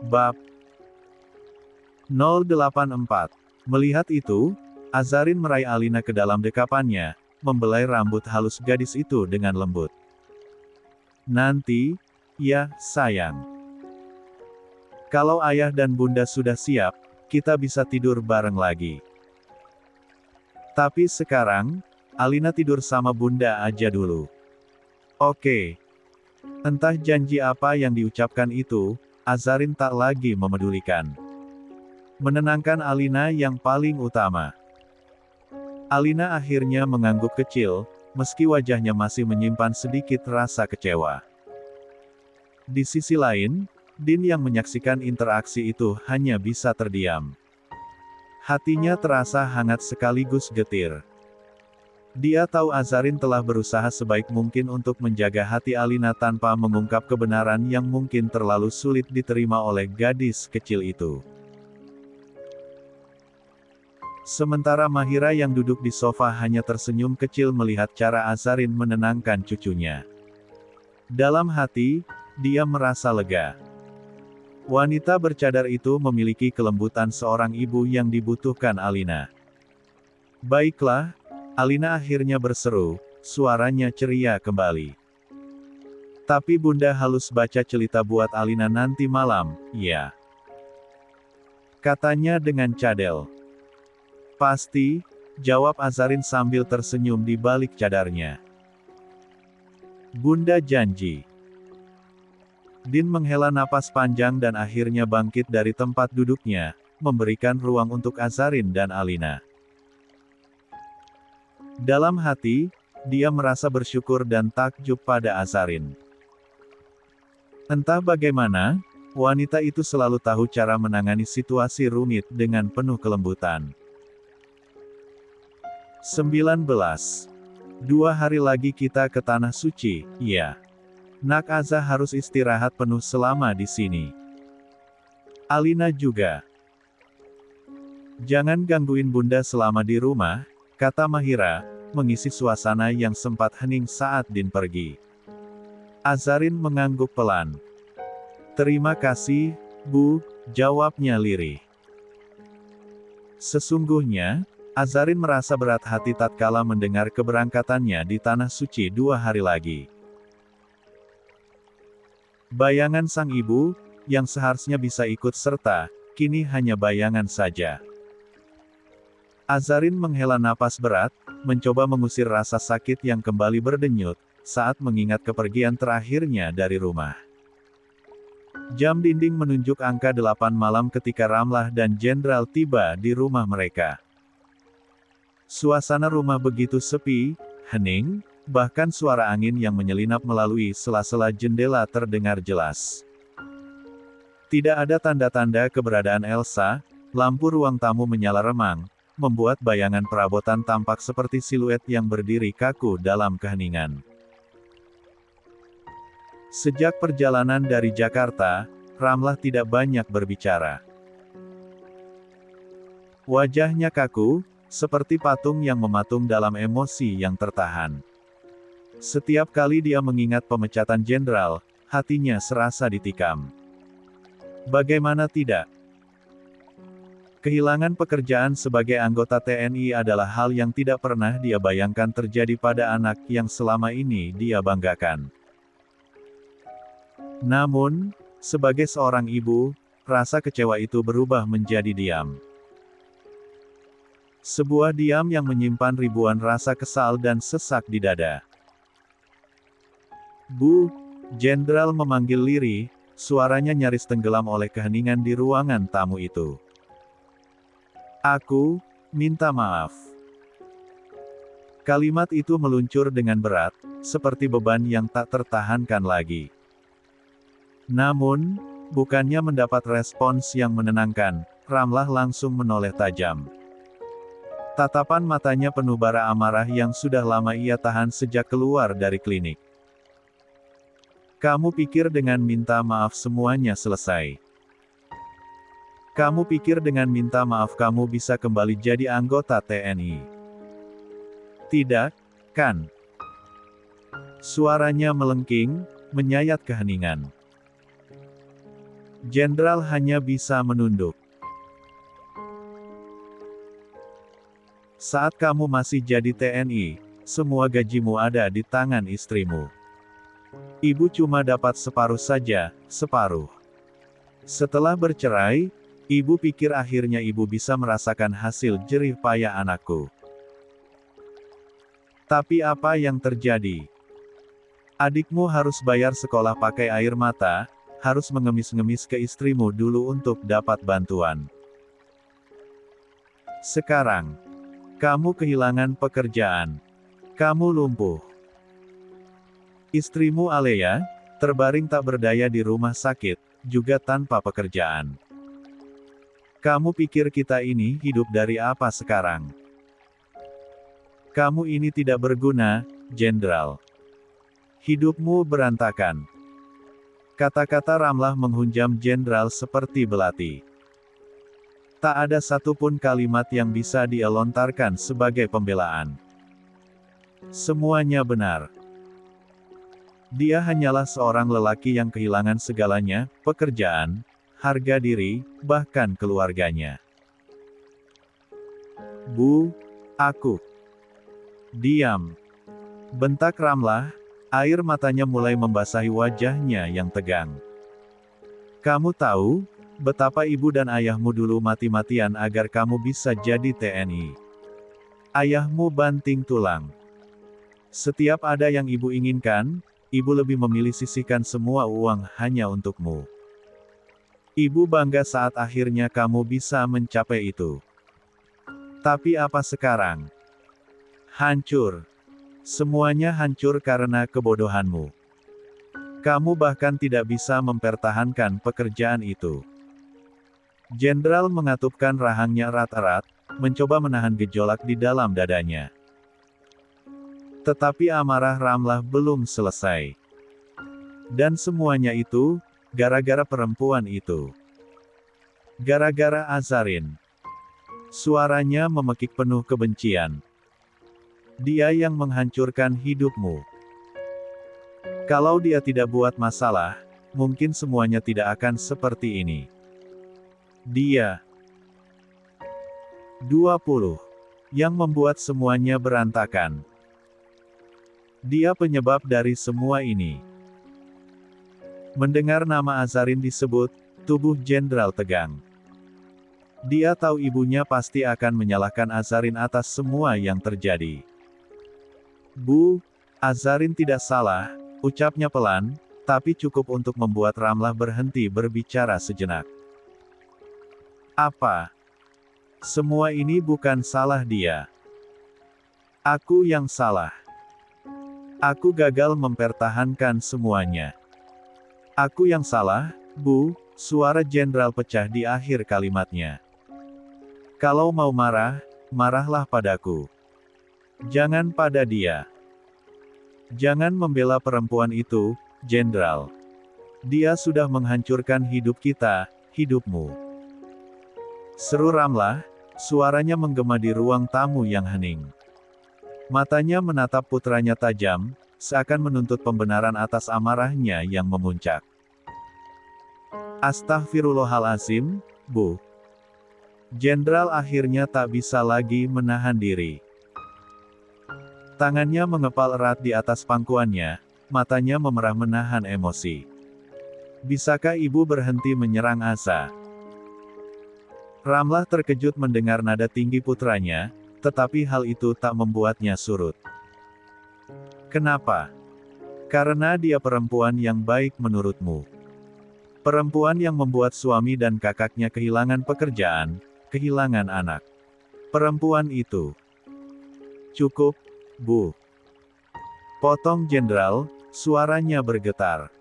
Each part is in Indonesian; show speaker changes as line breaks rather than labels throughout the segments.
Bab 084. Melihat itu, Azarin meraih Alina ke dalam dekapannya, membelai rambut halus gadis itu dengan lembut. Nanti, ya, sayang. Kalau ayah dan bunda sudah siap, kita bisa tidur bareng lagi. Tapi sekarang, Alina tidur sama bunda aja dulu. Oke. Entah janji apa yang diucapkan itu, Azarin tak lagi memedulikan. Menenangkan Alina yang paling utama. Alina akhirnya mengangguk kecil, meski wajahnya masih menyimpan sedikit rasa kecewa. Di sisi lain, Din yang menyaksikan interaksi itu hanya bisa terdiam. Hatinya terasa hangat sekaligus getir. Dia tahu Azarin telah berusaha sebaik mungkin untuk menjaga hati Alina tanpa mengungkap kebenaran yang mungkin terlalu sulit diterima oleh gadis kecil itu. Sementara Mahira yang duduk di sofa hanya tersenyum kecil melihat cara Azarin menenangkan cucunya. Dalam hati, dia merasa lega. Wanita bercadar itu memiliki kelembutan seorang ibu yang dibutuhkan Alina. Baiklah, Alina akhirnya berseru, suaranya ceria kembali. Tapi bunda halus baca cerita buat Alina nanti malam, ya? Katanya dengan cadel. Pasti, jawab Azarin sambil tersenyum di balik cadarnya. Bunda janji. Din menghela napas panjang dan akhirnya bangkit dari tempat duduknya, memberikan ruang untuk Azarin dan Alina. Dalam hati, dia merasa bersyukur dan takjub pada Azarin. Entah bagaimana, wanita itu selalu tahu cara menangani situasi rumit dengan penuh kelembutan. 19. 2 hari lagi kita ke Tanah Suci, ya. Nak Aza harus istirahat penuh selama di sini. Alina juga. Jangan gangguin bunda selama di rumah, kata Mahira, mengisi suasana yang sempat hening saat Din pergi. Azarin mengangguk pelan. Terima kasih, Bu, jawabnya lirih. Sesungguhnya, Azarin merasa berat hati tatkala mendengar keberangkatannya di Tanah Suci 2 hari lagi. Bayangan sang ibu, yang seharusnya bisa ikut serta, kini hanya bayangan saja. Azarin menghela napas berat, mencoba mengusir rasa sakit yang kembali berdenyut, saat mengingat kepergian terakhirnya dari rumah. Jam dinding menunjuk angka 8 malam ketika Ramlah dan Jenderal tiba di rumah mereka. Suasana rumah begitu sepi, hening, bahkan suara angin yang menyelinap melalui sela-sela jendela terdengar jelas. Tidak ada tanda-tanda keberadaan Elsa, lampu ruang tamu menyala remang, membuat bayangan perabotan tampak seperti siluet yang berdiri kaku dalam keheningan. Sejak perjalanan dari Jakarta, Ramlah tidak banyak berbicara. Wajahnya kaku, seperti patung yang mematung dalam emosi yang tertahan. Setiap kali dia mengingat pemecatan jenderal, hatinya serasa ditikam. Bagaimana tidak? Kehilangan pekerjaan sebagai anggota TNI adalah hal yang tidak pernah dia bayangkan terjadi pada anak yang selama ini dia banggakan. Namun, sebagai seorang ibu, rasa kecewa itu berubah menjadi diam. Sebuah diam yang menyimpan ribuan rasa kesal dan sesak di dada. Bu, Jenderal memanggil lirih, suaranya nyaris tenggelam oleh keheningan di ruangan tamu itu. Aku minta maaf. Kalimat itu meluncur dengan berat, seperti beban yang tak tertahankan lagi. Namun, bukannya mendapat respons yang menenangkan, Ramlah langsung menoleh tajam. Tatapan matanya penuh bara amarah yang sudah lama ia tahan sejak keluar dari klinik. Kamu pikir dengan minta maaf semuanya selesai? Kamu pikir dengan minta maaf kamu bisa kembali jadi anggota TNI? Tidak, kan? Suaranya melengking, menyayat keheningan. Jenderal hanya bisa menunduk. Saat kamu masih jadi TNI, semua gajimu ada di tangan istrimu. Ibu cuma dapat separuh saja, separuh. Setelah bercerai, ibu pikir akhirnya ibu bisa merasakan hasil jerih payah anakku. Tapi apa yang terjadi? Adikmu harus bayar sekolah pakai air mata, harus mengemis-ngemis ke istrimu dulu untuk dapat bantuan. Sekarang, kamu kehilangan pekerjaan. Kamu lumpuh. Istrimu Alea, terbaring tak berdaya di rumah sakit, juga tanpa pekerjaan. Kamu pikir kita ini hidup dari apa sekarang? Kamu ini tidak berguna, Jenderal. Hidupmu berantakan. Kata-kata Ramlah menghunjam Jenderal seperti belati. Tak ada satupun kalimat yang bisa dia lontarkan sebagai pembelaan. Semuanya benar. Dia hanyalah seorang lelaki yang kehilangan segalanya, pekerjaan, harga diri, bahkan keluarganya. Bu, aku. Diam. Bentak Ramlah, air matanya mulai membasahi wajahnya yang tegang. Kamu tahu, betapa ibu dan ayahmu dulu mati-matian agar kamu bisa jadi TNI. Ayahmu banting tulang. Setiap ada yang ibu inginkan, ibu lebih memilih sisihkan semua uang hanya untukmu. Ibu bangga saat akhirnya kamu bisa mencapai itu. Tapi apa sekarang? Hancur. Semuanya hancur karena kebodohanmu. Kamu bahkan tidak bisa mempertahankan pekerjaan itu. Jenderal mengatupkan rahangnya erat-erat, mencoba menahan gejolak di dalam dadanya. Tetapi amarah Ramlah belum selesai. Dan semuanya itu, gara-gara perempuan itu. Gara-gara Azarin. Suaranya memekik penuh kebencian. Dia yang menghancurkan hidupmu. Kalau dia tidak buat masalah, mungkin semuanya tidak akan seperti ini. Dia 20. Yang membuat semuanya berantakan. Dia penyebab dari semua ini. Mendengar nama Azarin disebut, tubuh Jenderal tegang. Dia tahu ibunya pasti akan menyalahkan Azarin atas semua yang terjadi. Bu, Azarin tidak salah, ucapnya pelan, tapi cukup untuk membuat Ramlah berhenti berbicara sejenak. Apa? Semua ini bukan salah dia. Aku yang salah. Aku gagal mempertahankan semuanya. Aku yang salah, Bu, suara Jenderal pecah di akhir kalimatnya. Kalau mau marah, marahlah padaku. Jangan pada dia. Jangan membela perempuan itu, Jenderal. Dia sudah menghancurkan hidup kita, hidupmu. Seru Ramlah, suaranya menggema di ruang tamu yang hening. Matanya menatap putranya tajam, seakan menuntut pembenaran atas amarahnya yang memuncak. Astaghfirullahalazim, Bu. Jenderal akhirnya tak bisa lagi menahan diri. Tangannya mengepal erat di atas pangkuannya, matanya memerah menahan emosi. Bisakah ibu berhenti menyerang Asa? Ramlah terkejut mendengar nada tinggi putranya, tetapi hal itu tak membuatnya surut. Kenapa? Karena dia perempuan yang baik menurutmu. Perempuan yang membuat suami dan kakaknya kehilangan pekerjaan, kehilangan anak. Perempuan itu. Cukup, Bu. Potong Jenderal, suaranya bergetar.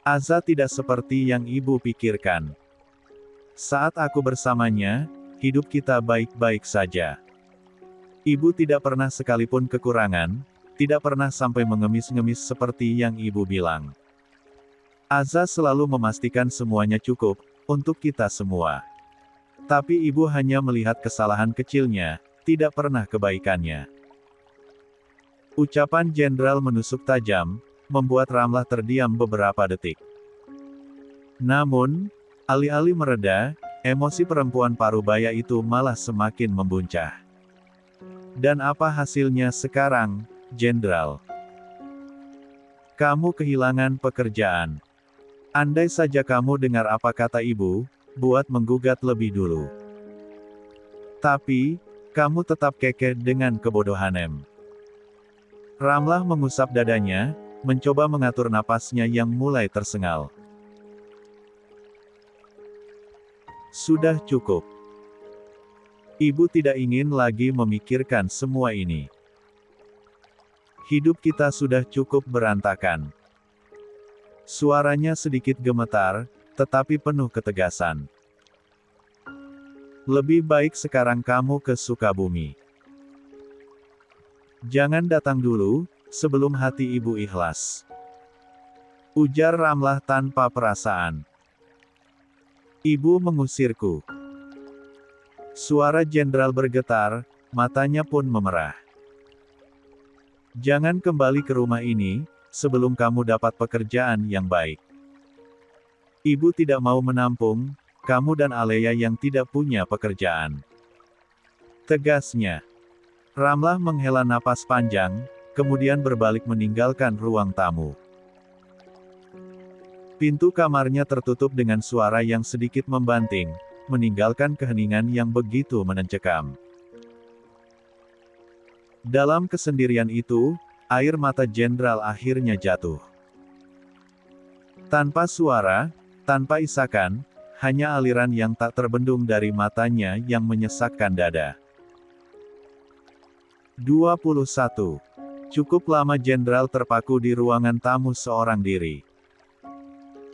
Aza tidak seperti yang ibu pikirkan. Saat aku bersamanya, hidup kita baik-baik saja. Ibu tidak pernah sekalipun kekurangan, tidak pernah sampai mengemis-ngemis seperti yang ibu bilang. Aza selalu memastikan semuanya cukup, untuk kita semua. Tapi ibu hanya melihat kesalahan kecilnya, tidak pernah kebaikannya. Ucapan Jenderal menusuk tajam, membuat Ramlah terdiam beberapa detik. Namun, Alih-alih mereda, emosi perempuan parubaya itu malah semakin membuncah. Dan apa hasilnya sekarang, Jenderal? Kamu kehilangan pekerjaan. Andai saja kamu dengar apa kata ibu, buat menggugat lebih dulu. Tapi, kamu tetap kekeh dengan kebodohanem. Ramlah mengusap dadanya, mencoba mengatur napasnya yang mulai tersengal. Sudah cukup. Ibu tidak ingin lagi memikirkan semua ini. Hidup kita sudah cukup berantakan. Suaranya sedikit gemetar, tetapi penuh ketegasan. Lebih baik sekarang kamu ke Sukabumi. Jangan datang dulu, sebelum hati ibu ikhlas. Ujar Ramlah tanpa perasaan. Ibu mengusirku. Suara Jenderal bergetar, matanya pun memerah. Jangan kembali ke rumah ini, sebelum kamu dapat pekerjaan yang baik. Ibu tidak mau menampung kamu dan Alea yang tidak punya pekerjaan. Tegasnya. Ramlah menghela napas panjang, kemudian berbalik meninggalkan ruang tamu. Pintu kamarnya tertutup dengan suara yang sedikit membanting, meninggalkan keheningan yang begitu mencekam. Dalam kesendirian itu, air mata Jenderal akhirnya jatuh. Tanpa suara, tanpa isakan, hanya aliran yang tak terbendung dari matanya yang menyesakkan dada. 21. Cukup lama Jenderal terpaku di ruangan tamu seorang diri.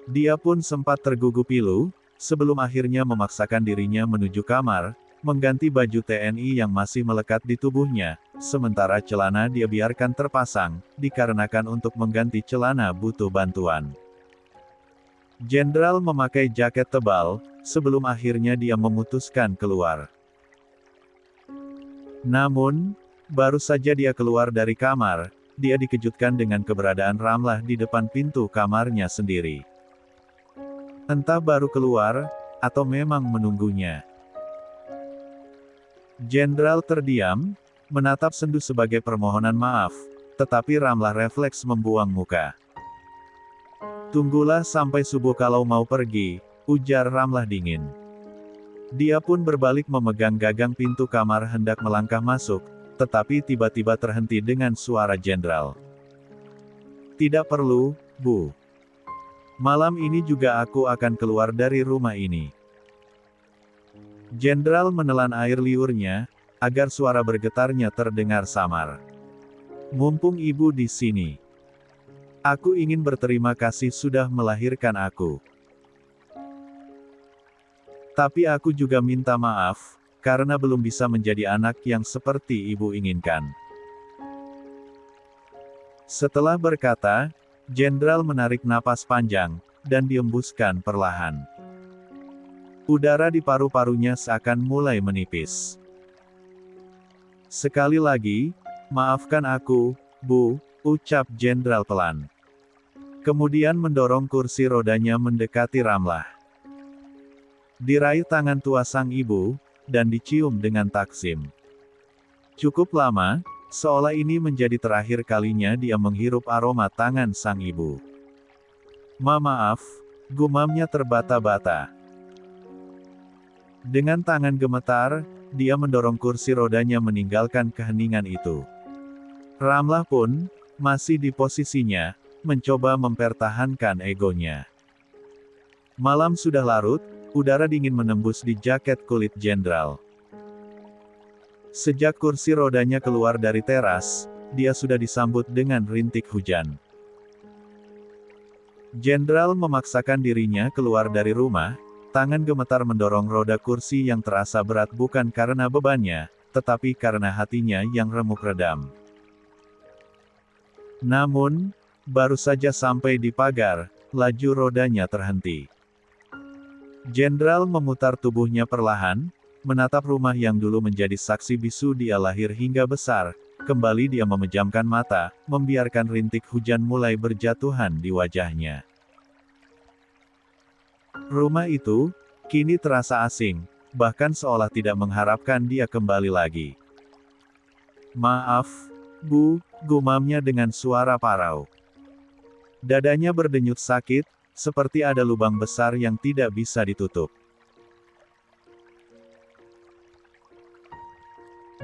Dia pun sempat tergugup pilu, sebelum akhirnya memaksakan dirinya menuju kamar, mengganti baju TNI yang masih melekat di tubuhnya, sementara celana dia biarkan terpasang, dikarenakan untuk mengganti celana butuh bantuan. Jenderal memakai jaket tebal, sebelum akhirnya dia memutuskan keluar. Namun, baru saja dia keluar dari kamar, dia dikejutkan dengan keberadaan Ramlah di depan pintu kamarnya sendiri. Entah baru keluar, atau memang menunggunya. Jenderal terdiam, menatap sendu sebagai permohonan maaf, tetapi Ramlah refleks membuang muka. Tunggulah sampai subuh kalau mau pergi, ujar Ramlah dingin. Dia pun berbalik memegang gagang pintu kamar hendak melangkah masuk, tetapi tiba-tiba terhenti dengan suara Jenderal. Tidak perlu, Bu. Malam ini juga aku akan keluar dari rumah ini. Jenderal menelan air liurnya, agar suara bergetarnya terdengar samar. Mumpung ibu di sini. Aku ingin berterima kasih sudah melahirkan aku. Tapi aku juga minta maaf, karena belum bisa menjadi anak yang seperti ibu inginkan. Setelah berkata, Jenderal menarik napas panjang, dan diembuskan perlahan. Udara di paru-parunya seakan mulai menipis. Sekali lagi, maafkan aku, Bu, ucap Jenderal pelan. Kemudian mendorong kursi rodanya mendekati Ramlah. Diraih tangan tua sang ibu, dan dicium dengan taksim. Cukup lama, seolah ini menjadi terakhir kalinya dia menghirup aroma tangan sang ibu. Maaf, gumamnya terbata-bata. Dengan tangan gemetar, dia mendorong kursi rodanya meninggalkan keheningan itu. Ramlah pun, masih di posisinya, mencoba mempertahankan egonya. Malam sudah larut, udara dingin menembus di jaket kulit Jenderal. Sejak kursi rodanya keluar dari teras, dia sudah disambut dengan rintik hujan. Jenderal memaksakan dirinya keluar dari rumah, tangan gemetar mendorong roda kursi yang terasa berat bukan karena bebannya, tetapi karena hatinya yang remuk redam. Namun, baru saja sampai di pagar, laju rodanya terhenti. Jenderal memutar tubuhnya perlahan, menatap rumah yang dulu menjadi saksi bisu dia lahir hingga besar, kembali dia memejamkan mata, membiarkan rintik hujan mulai berjatuhan di wajahnya. Rumah itu, kini terasa asing, bahkan seolah tidak mengharapkan dia kembali lagi. "Maaf, Bu," gumamnya dengan suara parau. Dadanya berdenyut sakit, seperti ada lubang besar yang tidak bisa ditutup.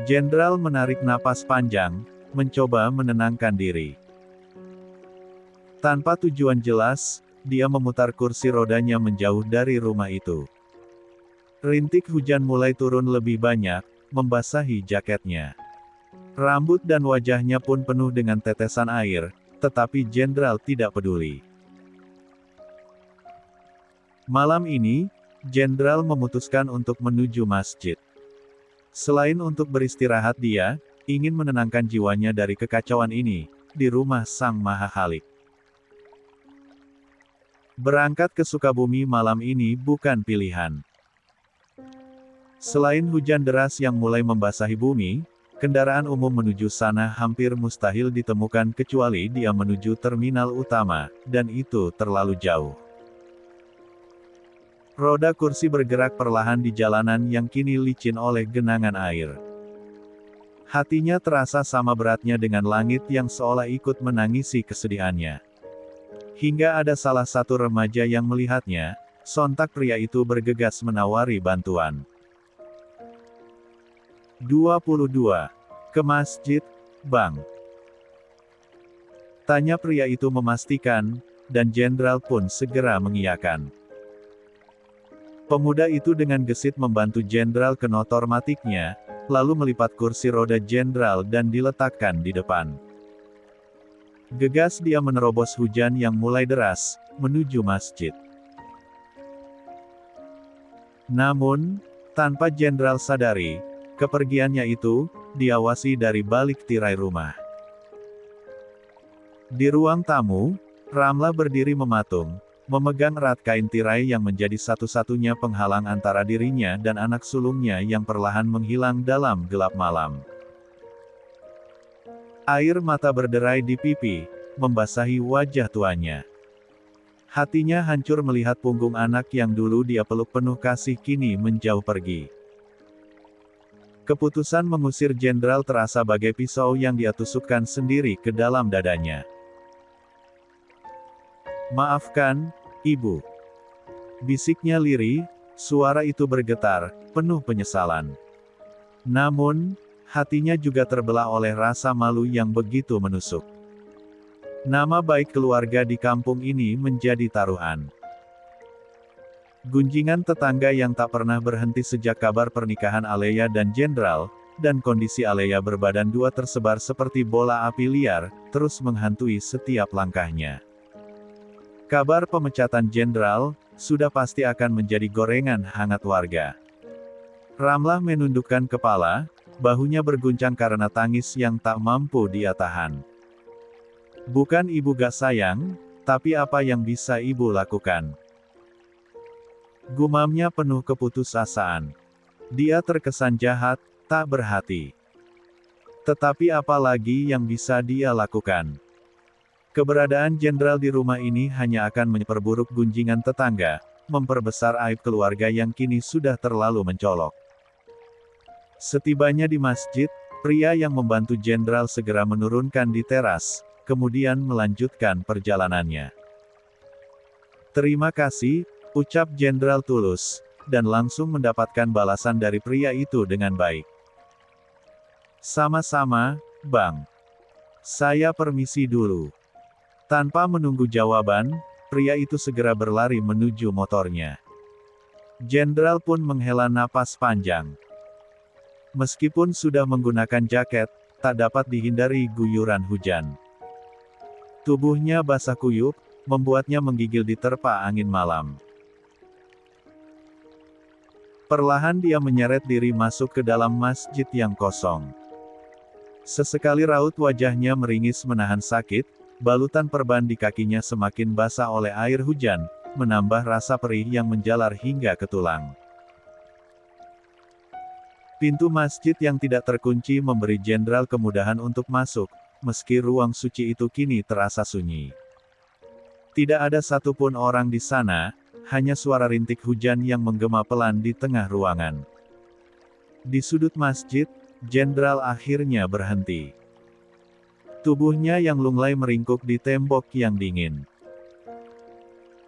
Jenderal menarik napas panjang, mencoba menenangkan diri. Tanpa tujuan jelas, dia memutar kursi rodanya menjauh dari rumah itu. Rintik hujan mulai turun lebih banyak, membasahi jaketnya. Rambut dan wajahnya pun penuh dengan tetesan air, tetapi jenderal tidak peduli. Malam ini, jenderal memutuskan untuk menuju masjid. Selain untuk beristirahat, dia ingin menenangkan jiwanya dari kekacauan ini, di rumah Sang Maha Khalik. Berangkat ke Sukabumi malam ini bukan pilihan. Selain hujan deras yang mulai membasahi bumi, kendaraan umum menuju sana hampir mustahil ditemukan kecuali dia menuju terminal utama, dan itu terlalu jauh. Roda kursi bergerak perlahan di jalanan yang kini licin oleh genangan air. Hatinya terasa sama beratnya dengan langit yang seolah ikut menangisi kesedihannya. Hingga ada salah satu remaja yang melihatnya, sontak pria itu bergegas menawari bantuan. 22. Ke masjid, Bang? Tanya pria itu memastikan, dan jenderal pun segera mengiyakan. Pemuda itu dengan gesit membantu jenderal ke motor matiknya, lalu melipat kursi roda jenderal dan diletakkan di depan. Gegas dia menerobos hujan yang mulai deras, menuju masjid. Namun, tanpa jenderal sadari, kepergiannya itu diawasi dari balik tirai rumah. Di ruang tamu, Ramla berdiri mematung, memegang erat kain tirai yang menjadi satu-satunya penghalang antara dirinya dan anak sulungnya yang perlahan menghilang dalam gelap malam. Air mata berderai di pipi, membasahi wajah tuanya. Hatinya hancur melihat punggung anak yang dulu dia peluk penuh kasih kini menjauh pergi. Keputusan mengusir jenderal terasa bagai pisau yang dia tusukkan sendiri ke dalam dadanya. "Maafkan, Ibu," bisiknya lirih, suara itu bergetar, penuh penyesalan. Namun, hatinya juga terbelah oleh rasa malu yang begitu menusuk. Nama baik keluarga di kampung ini menjadi taruhan. Gunjingan tetangga yang tak pernah berhenti sejak kabar pernikahan Alea dan jenderal, dan kondisi Alea berbadan dua tersebar seperti bola api liar, terus menghantui setiap langkahnya. Kabar pemecatan jenderal, sudah pasti akan menjadi gorengan hangat warga. Ramlah menundukkan kepala, bahunya berguncang karena tangis yang tak mampu dia tahan. "Bukan Ibu gak sayang, tapi apa yang bisa Ibu lakukan?" Gumamnya penuh keputusasaan. Dia terkesan jahat, tak berhati. Tetapi apa lagi yang bisa dia lakukan? Keberadaan jenderal di rumah ini hanya akan memperburuk gunjingan tetangga, memperbesar aib keluarga yang kini sudah terlalu mencolok. Setibanya di masjid, pria yang membantu jenderal segera menurunkan di teras, kemudian melanjutkan perjalanannya. "Terima kasih," ucap jenderal tulus, dan langsung mendapatkan balasan dari pria itu dengan baik. "Sama-sama, Bang. Saya permisi dulu." Tanpa menunggu jawaban, pria itu segera berlari menuju motornya. Jenderal pun menghela napas panjang. Meskipun sudah menggunakan jaket, tak dapat dihindari guyuran hujan. Tubuhnya basah kuyup, membuatnya menggigil diterpa angin malam. Perlahan dia menyeret diri masuk ke dalam masjid yang kosong. Sesekali raut wajahnya meringis menahan sakit, balutan perban di kakinya semakin basah oleh air hujan, menambah rasa perih yang menjalar hingga ke tulang. Pintu masjid yang tidak terkunci memberi jenderal kemudahan untuk masuk, meski ruang suci itu kini terasa sunyi. Tidak ada satupun orang di sana, hanya suara rintik hujan yang menggema pelan di tengah ruangan. Di sudut masjid, Jenderal akhirnya berhenti. Tubuhnya yang lunglai meringkuk di tembok yang dingin.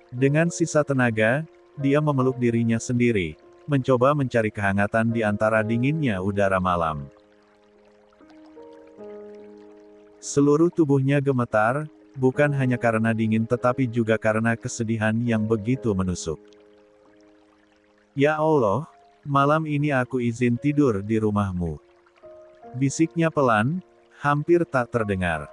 Dengan sisa tenaga, dia memeluk dirinya sendiri, mencoba mencari kehangatan di antara dinginnya udara malam. Seluruh tubuhnya gemetar, bukan hanya karena dingin tetapi juga karena kesedihan yang begitu menusuk. Ya Allah, malam ini aku izin tidur di rumahmu. Bisiknya pelan, hampir tak terdengar.